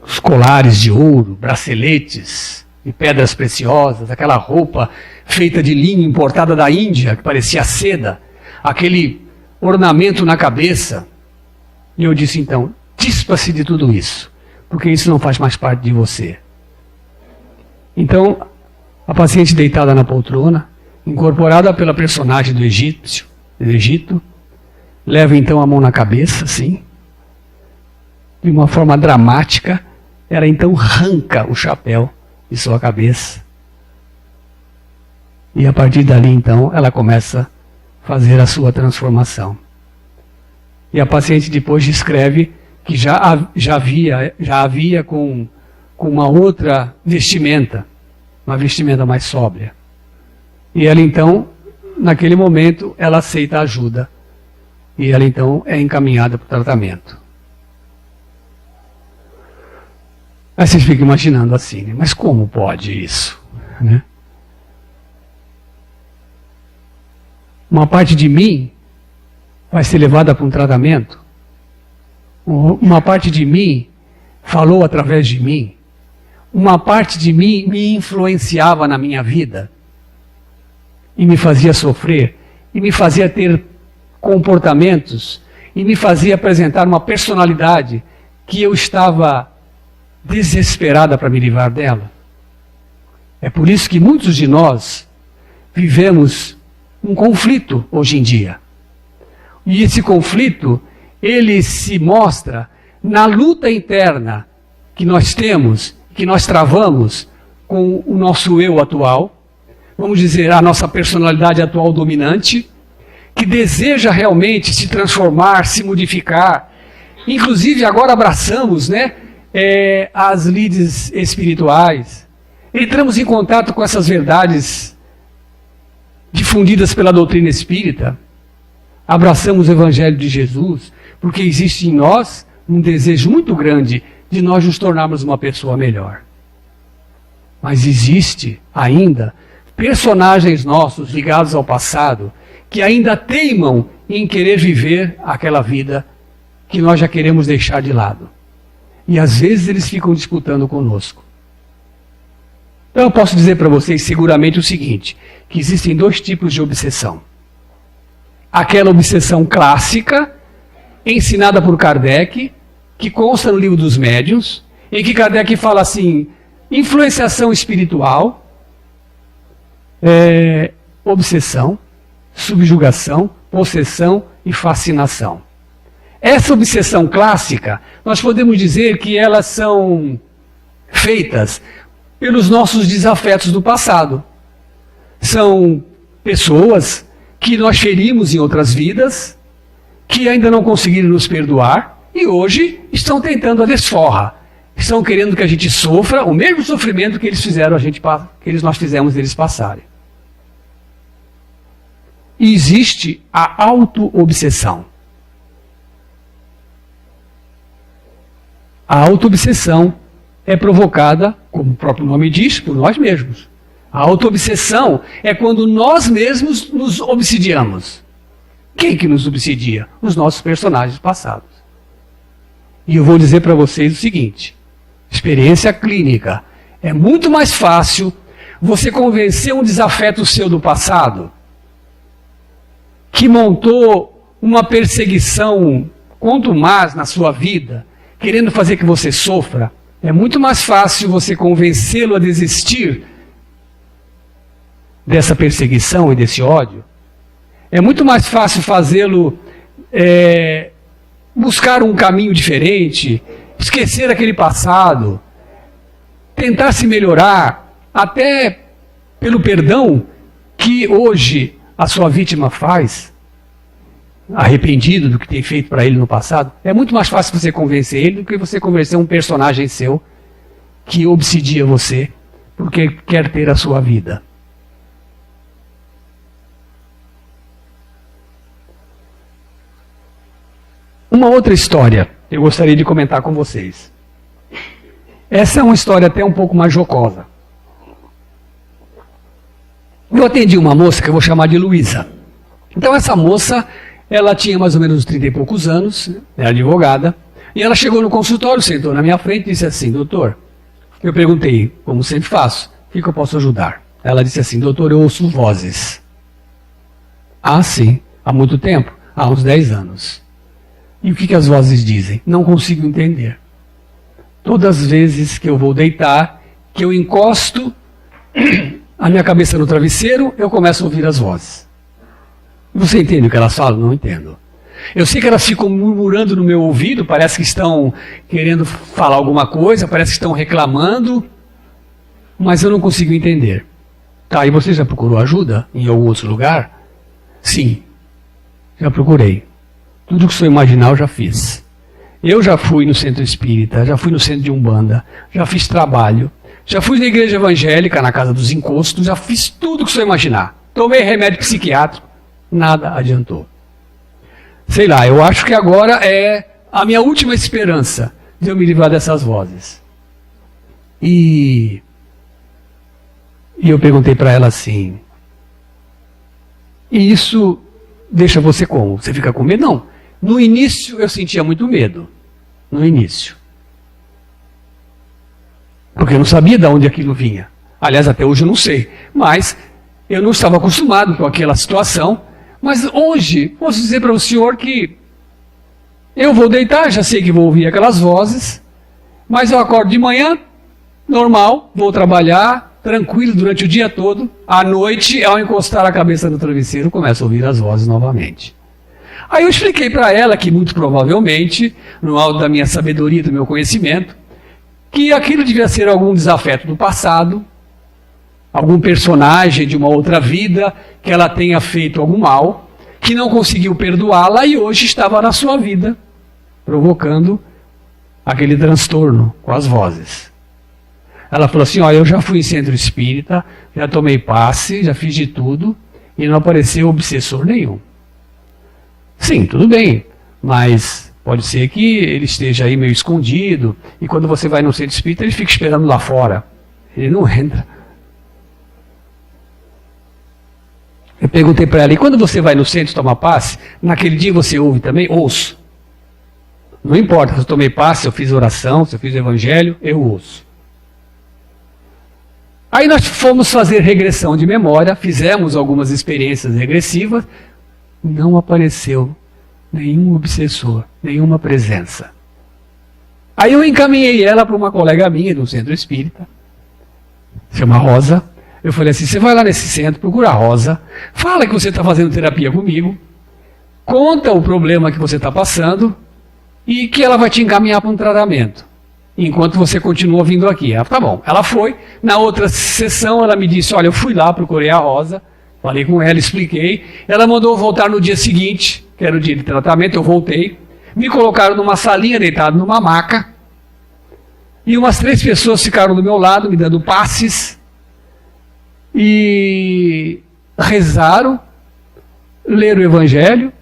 Os colares de ouro, braceletes e pedras preciosas, aquela roupa feita de linho importada da Índia, que parecia seda, aquele ornamento na cabeça. E eu disse então, dispa-se de tudo isso, porque isso não faz mais parte de você. Então, a paciente deitada na poltrona, incorporada pela personagem do Egito, leva então a mão na cabeça, assim, de uma forma dramática, ela então arranca o chapéu de sua cabeça. E a partir dali então, ela começa a fazer a sua transformação. E a paciente depois descreve que já havia com uma outra vestimenta, uma vestimenta mais sóbria. E ela então, naquele momento, ela aceita a ajuda. E ela então é encaminhada para o tratamento. Aí vocês ficam imaginando assim, né? Mas como pode isso? Né? Uma parte de mim vai ser levada para um tratamento? Uma parte de mim falou através de mim? Uma parte de mim me influenciava na minha vida? E me fazia sofrer? E me fazia ter comportamentos? E me fazia apresentar uma personalidade que eu estava desesperada para me livrar dela? É por isso que muitos de nós vivemos um conflito hoje em dia. E esse conflito, ele se mostra na luta interna que nós temos, que nós travamos com o nosso eu atual, vamos dizer, a nossa personalidade atual dominante, que deseja realmente se transformar, se modificar. Inclusive agora abraçamos, né, as lides espirituais, entramos em contato com essas verdades difundidas pela doutrina espírita, abraçamos o Evangelho de Jesus, porque existe em nós um desejo muito grande de nós nos tornarmos uma pessoa melhor. Mas existe ainda personagens nossos ligados ao passado que ainda teimam em querer viver aquela vida que nós já queremos deixar de lado. E às vezes eles ficam disputando conosco. Então eu posso dizer para vocês seguramente o seguinte, que existem dois tipos de obsessão. Aquela obsessão clássica, ensinada por Kardec, que consta no Livro dos Médiuns, em que Kardec fala assim, influenciação espiritual, obsessão, subjugação, possessão e fascinação. Essa obsessão clássica, nós podemos dizer que elas são feitas pelos nossos desafetos do passado. São pessoas que nós ferimos em outras vidas, que ainda não conseguiram nos perdoar e hoje estão tentando a desforra. Estão querendo que a gente sofra o mesmo sofrimento que eles fizeram nós fizemos eles passarem. E existe a auto-obsessão. A auto-obsessão é provocada, como o próprio nome diz, por nós mesmos. A auto-obsessão é quando nós mesmos nos obsidiamos. Quem que nos obsidia? Os nossos personagens passados. E eu vou dizer para vocês o seguinte, experiência clínica, é muito mais fácil você convencer um desafeto seu do passado, que montou uma perseguição contumaz na sua vida, querendo fazer que você sofra, é muito mais fácil você convencê-lo a desistir dessa perseguição e desse ódio. É muito mais fácil fazê-lo buscar um caminho diferente, esquecer aquele passado, tentar se melhorar, até pelo perdão que hoje a sua vítima faz, arrependido do que tem feito para ele no passado. É muito mais fácil você convencer ele do que você convencer um personagem seu que obsidia você porque quer ter a sua vida. Uma outra história eu gostaria de comentar com vocês. Essa é uma história até um pouco mais jocosa. Eu atendi uma moça que eu vou chamar de Luísa. Então essa moça, ela tinha mais ou menos uns 30 e poucos anos, era advogada, E ela chegou no consultório, sentou na minha frente e disse assim: doutor, eu perguntei, como sempre faço, o que eu posso ajudar? Ela disse assim: doutor, eu ouço vozes. Ah, sim. Há muito tempo? Há uns 10 anos. E o que as vozes dizem? Não consigo entender. Todas as vezes que eu vou deitar, que eu encosto a minha cabeça no travesseiro, eu começo a ouvir as vozes. Você entende o que elas falam? Não entendo. Eu sei que elas ficam murmurando no meu ouvido, parece que estão querendo falar alguma coisa, parece que estão reclamando, mas eu não consigo entender. Tá, e você já procurou ajuda em algum outro lugar? Sim, já procurei. Tudo que você imaginar eu já fiz. Eu já fui no centro espírita, já fui no centro de Umbanda, já fiz trabalho, já fui na igreja evangélica, na casa dos encostos, já fiz tudo que você imaginar. Tomei remédio psiquiátrico, nada adiantou. Sei lá, eu acho que agora é a minha última esperança de eu me livrar dessas vozes. E eu perguntei para ela assim: e isso deixa você como? Você fica com medo? Não. No início eu sentia muito medo. No início. Porque eu não sabia de onde aquilo vinha. Aliás, até hoje eu não sei. Mas eu não estava acostumado com aquela situação. Mas hoje, posso dizer para o senhor que eu vou deitar, já sei que vou ouvir aquelas vozes, mas eu acordo de manhã, normal, vou trabalhar, tranquilo durante o dia todo. À noite, ao encostar a cabeça no travesseiro, começo a ouvir as vozes novamente. Aí eu expliquei para ela que, muito provavelmente, no alto da minha sabedoria, do meu conhecimento, que aquilo devia ser algum desafeto do passado, algum personagem de uma outra vida, que ela tenha feito algum mal, que não conseguiu perdoá-la e hoje estava na sua vida, provocando aquele transtorno com as vozes. Ela falou assim: olha, eu já fui em centro espírita, já tomei passe, já fiz de tudo, e não apareceu obsessor nenhum. Sim, tudo bem, mas pode ser que ele esteja aí meio escondido, e quando você vai no centro espírita, ele fica esperando lá fora. Ele não entra. Eu perguntei para ela: e quando você vai no centro tomar passe, naquele dia você ouve também? Ouço. Não importa se eu tomei passe, se eu fiz oração, se eu fiz evangelho, eu ouço. Aí nós fomos fazer regressão de memória, fizemos algumas experiências regressivas, não apareceu nenhum obsessor, nenhuma presença. Aí eu encaminhei ela para uma colega minha do centro espírita, chama Rosa. Eu falei assim: você vai lá nesse centro, procura a Rosa, fala que você está fazendo terapia comigo, conta o problema que você está passando e que ela vai te encaminhar para um tratamento, enquanto você continua vindo aqui. Ela, tá bom. Ela foi. Na outra sessão ela me disse: olha, eu fui lá, procurei a Rosa, falei com ela, expliquei. Ela mandou voltar no dia seguinte, que era o dia de tratamento. Eu voltei, me colocaram numa salinha, deitado numa maca, e umas 3 pessoas ficaram do meu lado, me dando passes, e rezaram, leram o evangelho,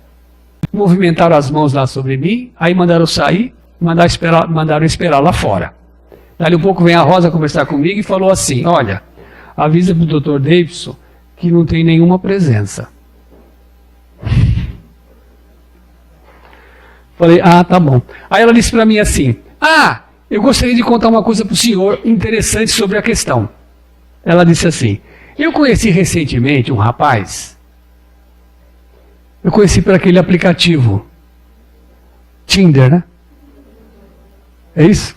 movimentaram as mãos lá sobre mim, aí mandaram sair, mandaram esperar lá fora. Dali um pouco vem a Rosa conversar comigo e falou assim: olha, avisa para o Dr. Davidson que não tem nenhuma presença. Falei: ah, tá bom. Aí ela disse para mim assim: ah, eu gostaria de contar uma coisa para o senhor interessante sobre a questão. Ela disse assim: eu conheci recentemente um rapaz, eu conheci por aquele aplicativo, Tinder, né? É isso?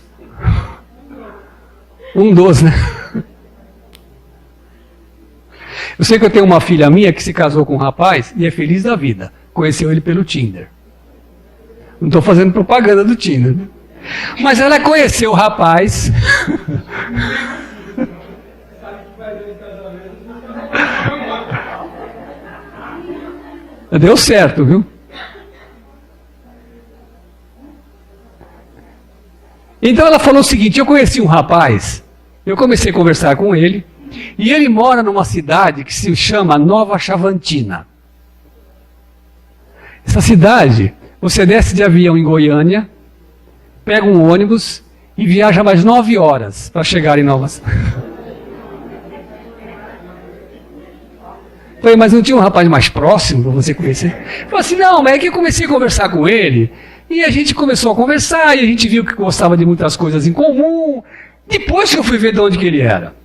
Um dos, né? Eu sei que eu tenho uma filha minha que se casou com um rapaz e é feliz da vida. Conheceu ele pelo Tinder. Não estou fazendo propaganda do Tinder, né? Mas ela conheceu o rapaz. Deu certo, viu? Então ela falou o seguinte: eu conheci um rapaz, eu comecei a conversar com ele, e ele mora numa cidade que se chama Nova Chavantina. Essa cidade, você desce de avião em Goiânia, pega um ônibus e viaja mais 9 horas para chegar em Nova. Falei: mas não tinha um rapaz mais próximo para você conhecer? Falei assim: não, mas é que eu comecei a conversar com ele, E a gente começou a conversar, e a gente viu que gostava de muitas coisas em comum. Depois que eu fui ver de onde que ele era.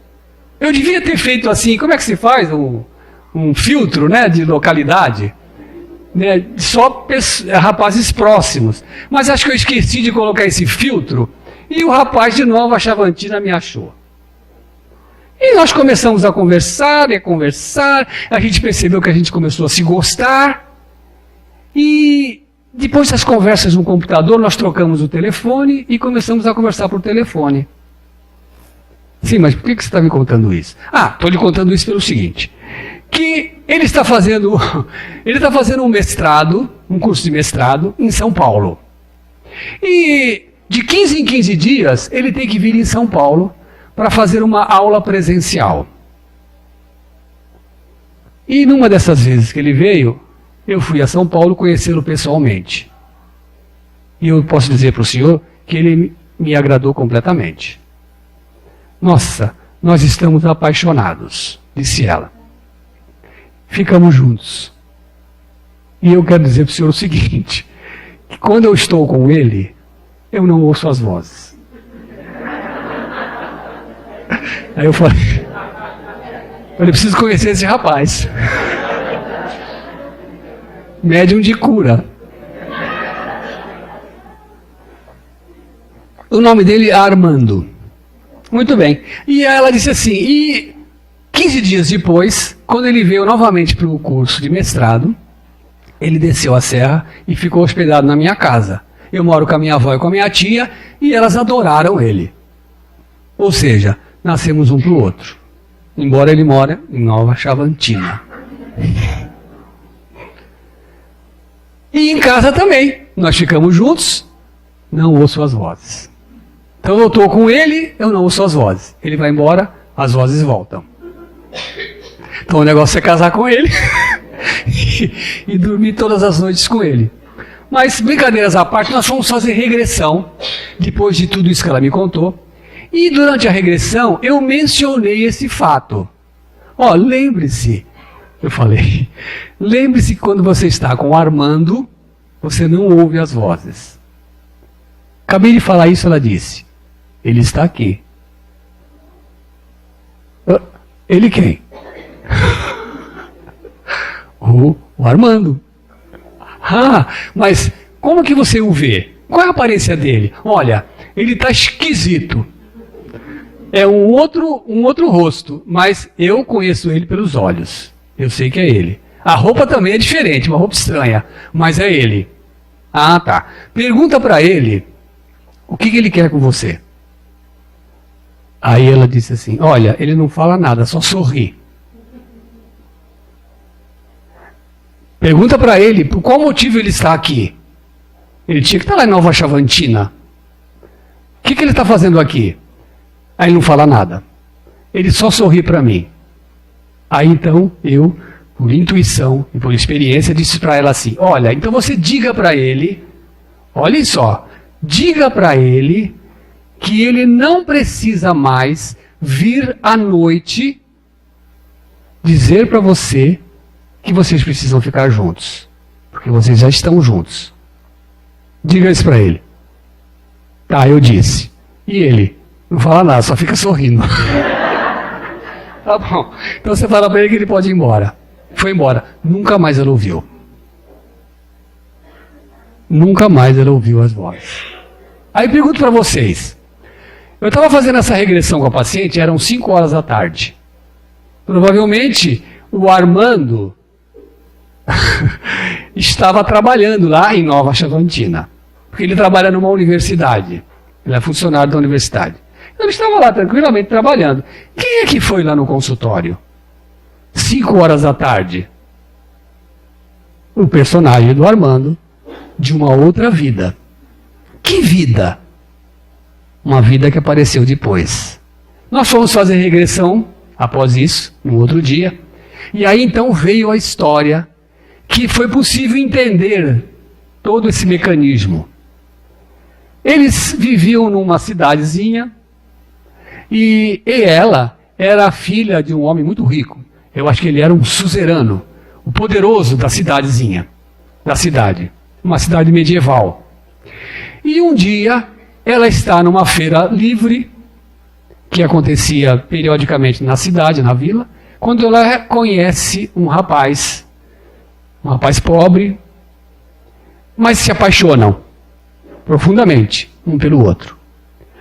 Eu devia ter feito assim, como é que se faz? Um filtro, né, de localidade. Né, só rapazes próximos. Mas acho que eu esqueci de colocar esse filtro, e o rapaz de Nova Chavantina me achou. E nós começamos a conversar, a gente percebeu que a gente começou a se gostar, e depois das conversas no computador, nós trocamos o telefone e começamos a conversar por telefone. Sim, mas por que você está me contando isso? Estou lhe contando isso pelo seguinte, que ele está fazendo um mestrado, um curso de mestrado em São Paulo. E de 15 em 15 dias, ele tem que vir em São Paulo para fazer uma aula presencial. E numa dessas vezes que ele veio, eu fui a São Paulo conhecê-lo pessoalmente. E eu posso dizer para o senhor que ele me agradou completamente. Nossa, nós estamos apaixonados, disse ela. Ficamos juntos. E eu quero dizer para o senhor o seguinte, que quando eu estou com ele, eu não ouço as vozes. Aí eu falei, preciso conhecer esse rapaz. Médium de cura. O nome dele é Armando. Muito bem. E ela disse assim, e 15 dias depois, quando ele veio novamente para o curso de mestrado, ele desceu a serra e ficou hospedado na minha casa. Eu moro com a minha avó e com a minha tia, e elas adoraram ele. Ou seja, nascemos um para o outro. Embora ele mora em Nova Chavantina. E em casa também. Nós ficamos juntos, não ouço as vozes. Então eu estou com ele, eu não ouço as vozes. Ele vai embora, as vozes voltam. Então o negócio é casar com ele e dormir todas as noites com ele. Mas, brincadeiras à parte, nós fomos fazer regressão, depois de tudo isso que ela me contou. E durante a regressão, eu mencionei esse fato. Lembre-se, eu falei, lembre-se que quando você está com o Armando, você não ouve as vozes. Acabei de falar isso, ela disse, ele está aqui. Ele quem? O Armando. Mas como que você o vê? Qual é a aparência dele? Olha, ele está esquisito. É um outro rosto, mas eu conheço ele pelos olhos. Eu sei que é ele. A roupa também é diferente, uma roupa estranha, mas é ele. Tá. Pergunta para ele o que ele quer com você. Aí ela disse assim, olha, ele não fala nada, só sorri. Pergunta para ele por qual motivo ele está aqui. Ele tinha que estar lá em Nova Chavantina. O que ele está fazendo aqui? Aí ele não fala nada. Ele só sorri para mim. Aí então eu, por intuição e por experiência, disse para ela assim, olha, então você diga para ele, olhem só, diga para ele que ele não precisa mais vir à noite dizer para você que vocês precisam ficar juntos. Porque vocês já estão juntos. Diga isso para ele. Tá, eu disse. E ele? Não fala nada, só fica sorrindo. Tá bom. Então você fala para ele que ele pode ir embora. Foi embora. Nunca mais ela ouviu. Nunca mais ela ouviu as vozes. Aí pergunto para vocês. Eu estava fazendo essa regressão com a paciente, eram 5 horas da tarde. Provavelmente o Armando estava trabalhando lá em Nova Chavantina. Porque ele trabalha numa universidade. Ele é funcionário da universidade. Ele estava lá tranquilamente trabalhando. Quem é que foi lá no consultório? 5 horas da tarde. O personagem do Armando, de uma outra vida. Que vida? Uma vida que apareceu depois. Nós fomos fazer regressão, após isso, no outro dia. E aí então veio a história que foi possível entender todo esse mecanismo. Eles viviam numa cidadezinha e ela era a filha de um homem muito rico. Eu acho que ele era um suzerano, o poderoso da cidadezinha, da cidade, uma cidade medieval. E um dia ela está numa feira livre, que acontecia periodicamente na cidade, na vila, quando ela conhece um rapaz pobre, mas se apaixonam profundamente um pelo outro.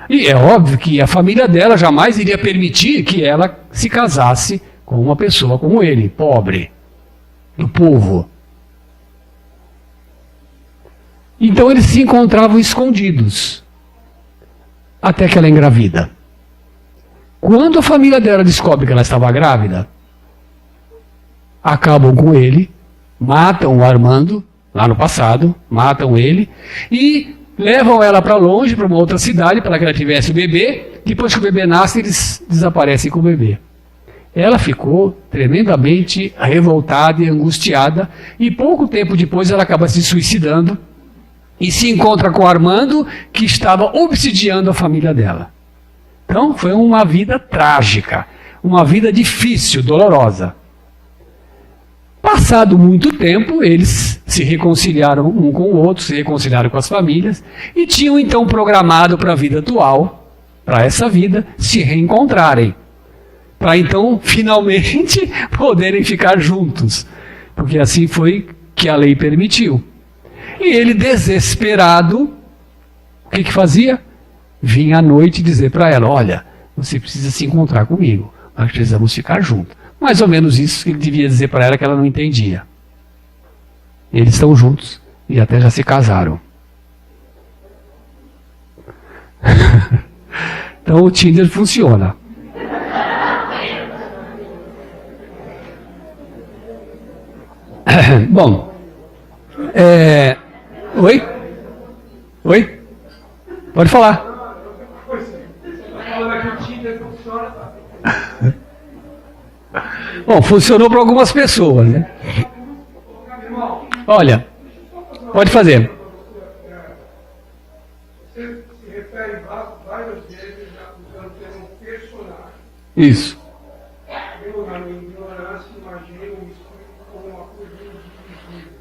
E é óbvio que a família dela jamais iria permitir que ela se casasse com uma pessoa como ele, pobre, do povo. Então eles se encontravam escondidos, até que ela engravida. Quando a família dela descobre que ela estava grávida, acabam com ele, matam o Armando, lá no passado, matam ele, e levam ela para longe, para uma outra cidade, para que ela tivesse o bebê. Depois que o bebê nasce, eles desaparecem com o bebê. Ela ficou tremendamente revoltada e angustiada, e pouco tempo depois ela acaba se suicidando, e se encontra com o Armando, que estava obsidiando a família dela. Então foi uma vida trágica, uma vida difícil, dolorosa. Passado muito tempo, eles se reconciliaram um com o outro, se reconciliaram com as famílias, e tinham então programado para a vida atual, para essa vida, se reencontrarem. Para então, finalmente, poderem ficar juntos. Porque assim foi que a lei permitiu. E ele, desesperado, o que fazia? Vinha à noite dizer para ela, olha, você precisa se encontrar comigo, nós precisamos ficar juntos. Mais ou menos isso que ele devia dizer para ela, que ela não entendia. Eles estão juntos e até já se casaram. Então o Tinder funciona. Bom, oi? Oi? Pode falar. Bom, funcionou para algumas pessoas, né? Olha, pode fazer. Você se refere várias vezes usando o termo personagem. Isso. Eu, na minha ignorância, imagino isso como uma coisa invisível.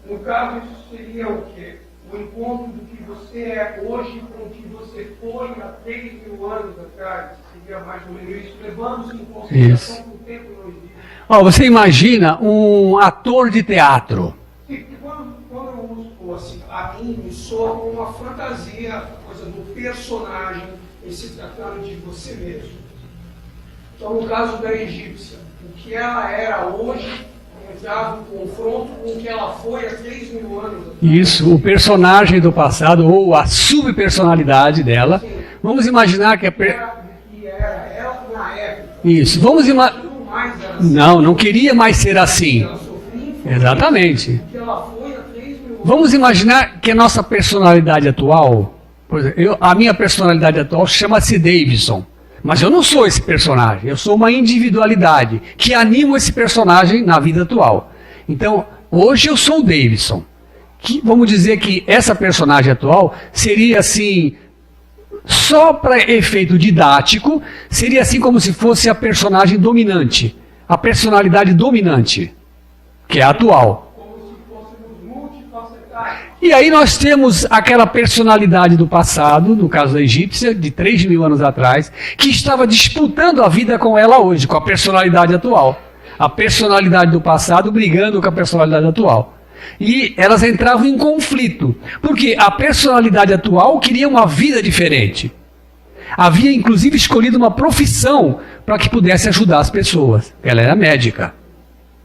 No caso, isso seria o quê? O encontro do que você é hoje com o que você foi há 3.000 anos atrás. Seria mais ou menos isso, levando-se em consideração que o tempo não existe. Você imagina um ator de teatro. Sim, quando eu uso assim, anime, soa como uma fantasia, a coisa do personagem em se tratando de você mesmo. Então, no caso da egípcia, o que ela era hoje entrava em confronto com o que ela foi há 3.000 anos atrás. Isso, o personagem do passado, ou a subpersonalidade dela. Sim. Vamos imaginar que Era ela na época. Isso, vamos imaginar. Não queria mais ser assim. Exatamente. Vamos imaginar que a nossa personalidade atual, por exemplo, a minha personalidade atual chama-se Davidson. Mas eu não sou esse personagem, eu sou uma individualidade que anima esse personagem na vida atual. Então, hoje eu sou o Davidson. Vamos dizer que essa personagem atual seria assim, só para efeito didático, seria assim como se fosse a personagem dominante, a personalidade dominante, que é a atual. Como se fôssemos multifacetários. E aí nós temos aquela personalidade do passado, no caso da egípcia, de 3.000 anos atrás, que estava disputando a vida com ela hoje, com a personalidade atual. A personalidade do passado brigando com a personalidade atual. E elas entravam em conflito, porque a personalidade atual queria uma vida diferente. Havia inclusive escolhido uma profissão para que pudesse ajudar as pessoas. Ela era médica.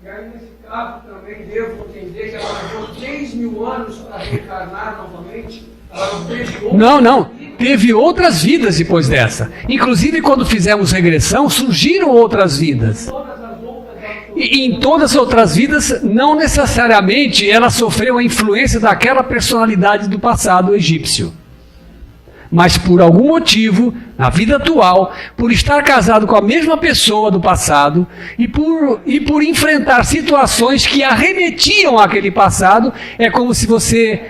E aí, nesse caso, também devo entender que ela levou 3.000 anos para reencarnar novamente. Ela não. Teve outras vidas depois dessa. Inclusive, quando fizemos regressão, surgiram outras vidas. E em todas as outras vidas, não necessariamente ela sofreu a influência daquela personalidade do passado egípcio. Mas por algum motivo, na vida atual, por estar casado com a mesma pessoa do passado e por enfrentar situações que arremetiam àquele passado, é como se você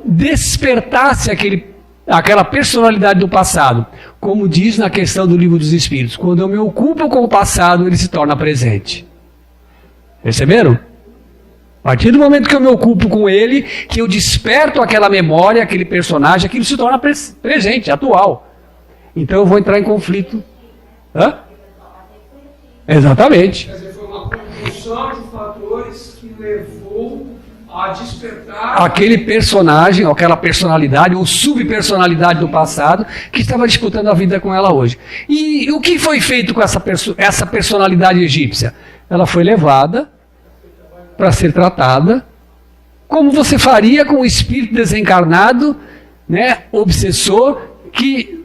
despertasse aquela personalidade do passado. Como diz na questão do Livro dos Espíritos, quando eu me ocupo com o passado, ele se torna presente. Perceberam? A partir do momento que eu me ocupo com ele, que eu desperto aquela memória, aquele personagem, aquilo se torna presente, atual. Então eu vou entrar em conflito. Hã? Exatamente. Quer dizer, foi uma conjunção de fatores que levou a despertar Aquele personagem, ou aquela personalidade, ou subpersonalidade do passado, que estava disputando a vida com ela hoje. E o que foi feito com essa personalidade egípcia? Ela foi levada para ser tratada, como você faria com um espírito desencarnado, né, obsessor, que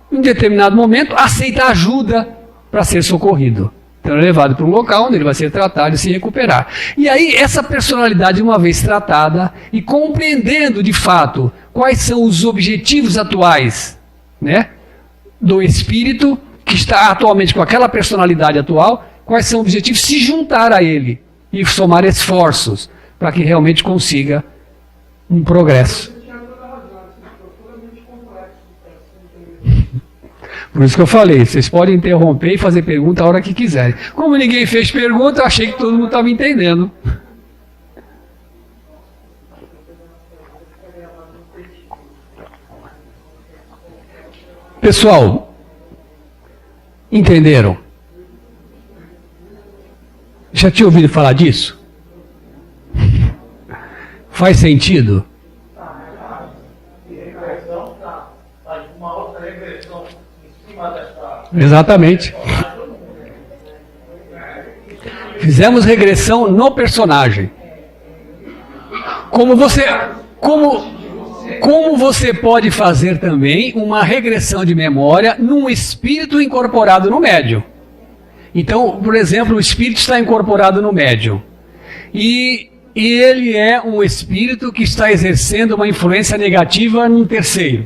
em determinado momento aceita ajuda para ser socorrido. Então é levado para um local onde ele vai ser tratado e se recuperar. E aí essa personalidade, uma vez tratada e compreendendo de fato quais são os objetivos atuais, né, do espírito que está atualmente com aquela personalidade atual, quais são os objetivos, se juntar a ele e somar esforços para que realmente consiga um progresso. Por isso que eu falei, vocês podem interromper e fazer pergunta a hora que quiserem. Como ninguém fez pergunta, eu achei que todo mundo estava entendendo. Pessoal, entenderam? Já tinha ouvido falar disso? Faz sentido? Exatamente. Fizemos regressão no personagem. Como você pode fazer também uma regressão de memória num espírito incorporado no médium. Então, por exemplo, o espírito está incorporado no médium. E ele é um espírito que está exercendo uma influência negativa num terceiro.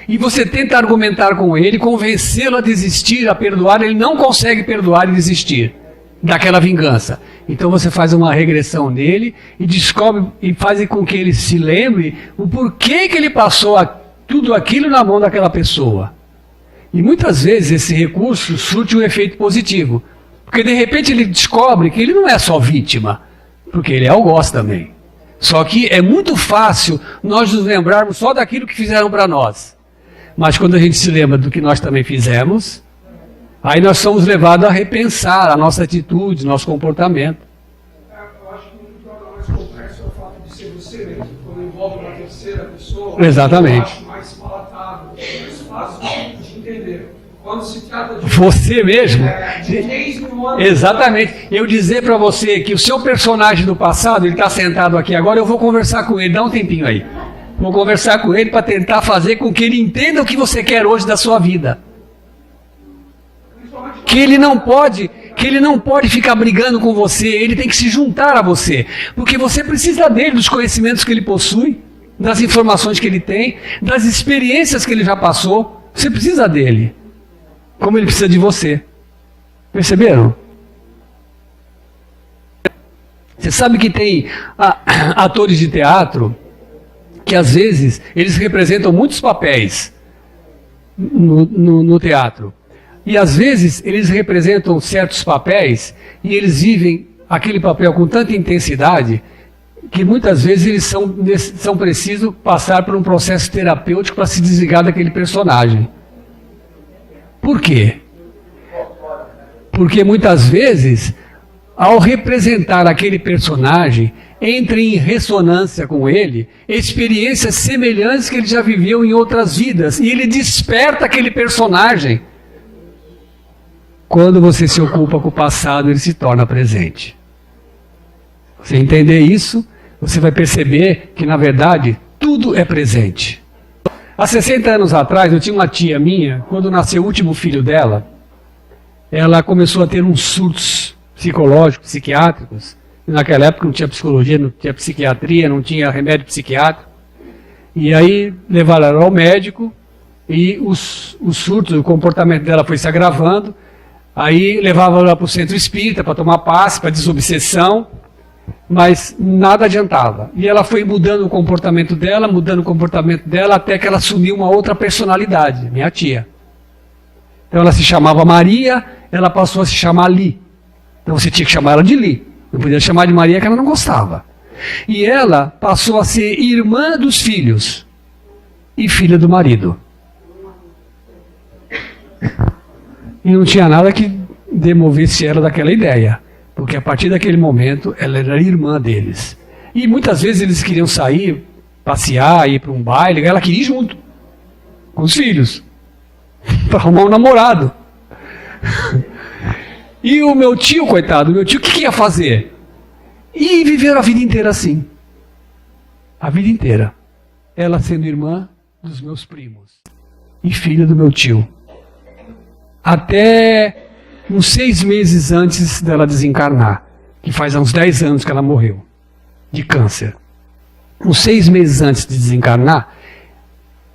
E você tenta argumentar com ele, convencê-lo a desistir, a perdoar, ele não consegue perdoar e desistir daquela vingança. Então você faz uma regressão nele e descobre e faz com que ele se lembre o porquê que ele passou tudo aquilo na mão daquela pessoa. E muitas vezes esse recurso surte um efeito positivo. Porque de repente ele descobre que ele não é só vítima, porque ele é algoz também. Só que é muito fácil nós nos lembrarmos só daquilo que fizeram para nós. Mas quando a gente se lembra do que nós também fizemos, aí nós somos levados a repensar a nossa atitude, nosso comportamento. Eu acho que o que torna mais complexo é o fato de ser você mesmo. Quando envolve uma terceira pessoa, Exatamente. eu acho mais palatável, mais fácil de entender. Quando se trata de Você mesmo? de 10 mil anos. Exatamente. Eu dizer para você que o seu personagem do passado, ele está sentado aqui agora, eu vou conversar com ele, dá um tempinho aí. Vou conversar com ele para tentar fazer com que ele entenda o que você quer hoje da sua vida. Que ele não pode ficar brigando com você, ele tem que se juntar a você. Porque você precisa dele, dos conhecimentos que ele possui, das informações que ele tem, das experiências que ele já passou. Você precisa dele, como ele precisa de você. Perceberam? Você sabe que tem atores de teatro que às vezes eles representam muitos papéis no teatro. E às vezes eles representam certos papéis e eles vivem aquele papel com tanta intensidade que muitas vezes eles são precisos passar por um processo terapêutico para se desligar daquele personagem. Por quê? Porque muitas vezes, ao representar aquele personagem, entra em ressonância com ele experiências semelhantes que ele já viveu em outras vidas. E ele desperta aquele personagem. Quando você se ocupa com o passado, ele se torna presente. Você entender isso, você vai perceber que, na verdade, tudo é presente. Há 60 anos atrás, eu tinha uma tia minha, quando nasceu o último filho dela, ela começou a ter uns surtos psicológicos, psiquiátricos. E naquela época não tinha psicologia, não tinha psiquiatria, não tinha remédio psiquiátrico. E aí levaram ela ao médico e os surtos, o comportamento dela foi se agravando. Aí levavam ela para o centro espírita para tomar passe, para desobsessão, mas nada adiantava. E ela foi mudando o comportamento dela, até que ela assumiu uma outra personalidade, minha tia. Então ela se chamava Maria, ela passou a se chamar Li. Então você tinha que chamar ela de Li. Não podia chamar de Maria que ela não gostava. E ela passou a ser irmã dos filhos e filha do marido. E não tinha nada que demovesse ela daquela ideia, porque a partir daquele momento ela era irmã deles. E muitas vezes eles queriam sair, passear, ir para um baile, ela queria ir junto, com os filhos, para arrumar um namorado. E o meu tio, coitado, o que ia fazer? E viveram a vida inteira assim. A vida inteira. Ela sendo irmã dos meus primos e filha do meu tio. Até uns 6 meses antes dela desencarnar, que faz uns 10 anos que ela morreu, de câncer. Uns 6 meses antes de desencarnar,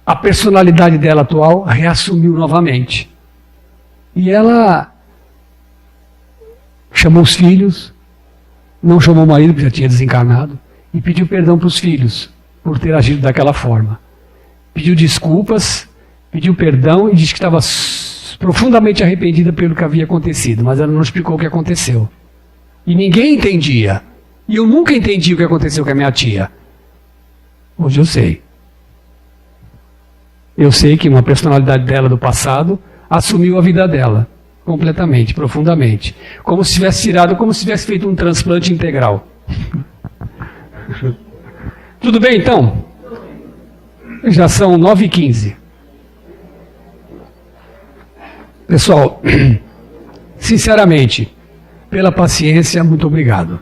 a personalidade dela atual reassumiu novamente. E ela chamou os filhos, não chamou o marido, porque já tinha desencarnado, e pediu perdão para os filhos por ter agido daquela forma. Pediu desculpas, pediu perdão e disse que estava profundamente arrependida pelo que havia acontecido, mas ela não explicou o que aconteceu. E ninguém entendia. E eu nunca entendi o que aconteceu com a minha tia. Hoje eu sei. Eu sei que uma personalidade dela do passado assumiu a vida dela, completamente, profundamente. Como se tivesse tirado, como se tivesse feito um transplante integral. Tudo bem, então? Já são 9h15. Pessoal, sinceramente, pela paciência, muito obrigado.